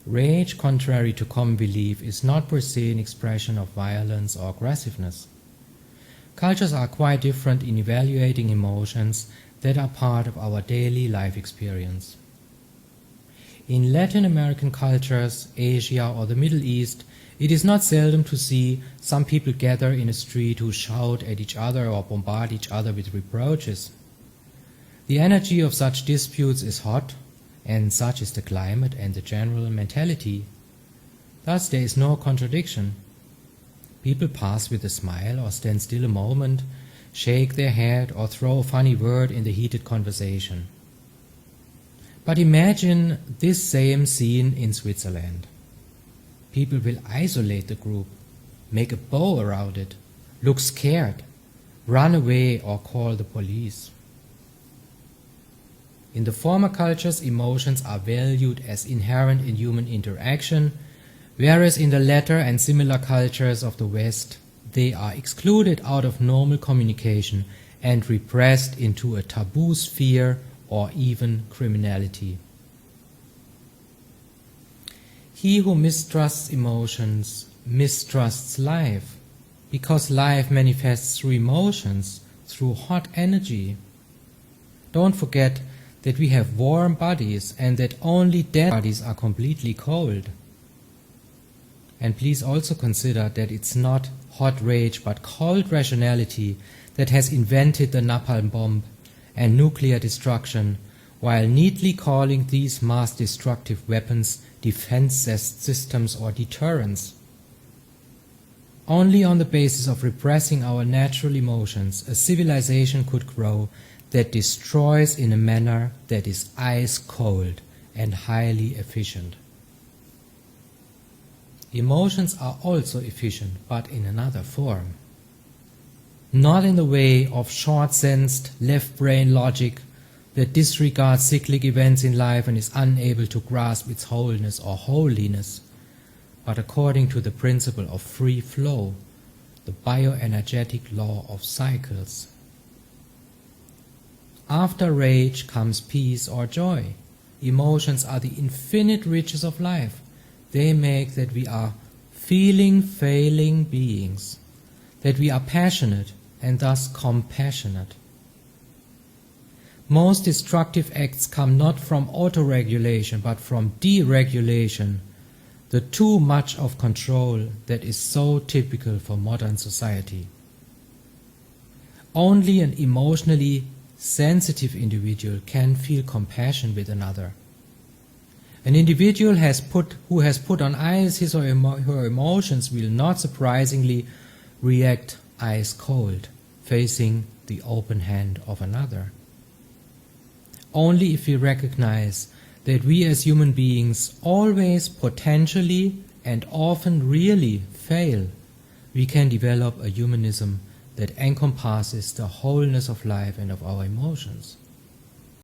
Rage, contrary to common belief, is not per se an expression of violence or aggressiveness. Cultures are quite different in evaluating emotions that are part of our daily life experience. In Latin American cultures, Asia or the Middle East, it is not seldom to see some people gather in a street who shout at each other or bombard each other with reproaches. The energy of such disputes is hot, and such is the climate and the general mentality. Thus there is no contradiction. People pass with a smile or stand still a moment, shake their head or throw a funny word in the heated conversation. But imagine this same scene in Switzerland. People will isolate the group, make a bow around it, look scared, run away or call the police. In the former cultures, emotions are valued as inherent in human interaction, whereas in the latter and similar cultures of the West, they are excluded out of normal communication and repressed into a taboo sphere or even criminality. He who mistrusts emotions mistrusts life, because life manifests through emotions, through hot energy. Don't forget that we have warm bodies and that only dead bodies are completely cold. And please also consider that it's not hot rage but cold rationality that has invented the napalm bomb and nuclear destruction, while neatly calling these mass destructive weapons defense systems or deterrents. Only on the basis of repressing our natural emotions, a civilization could grow that destroys in a manner that is ice cold and highly efficient. Emotions are also efficient, but in another form. Not in the way of short-sensed left-brain logic that disregards cyclic events in life and is unable to grasp its wholeness or holiness, but according to the principle of free flow, the bioenergetic law of cycles. After rage comes peace or joy. Emotions are the infinite riches of life. They make that we are failing beings, that we are passionate and thus compassionate. Most destructive acts come not from autoregulation but from deregulation, the too much of control that is so typical for modern society. Only an emotionally sensitive individual can feel compassion with another. An individual who has put on ice his or her emotions will not surprisingly react ice cold, facing the open hand of another. Only if we recognize that we as human beings always potentially and often really fail, we can develop a humanism that encompasses the wholeness of life and of our emotions.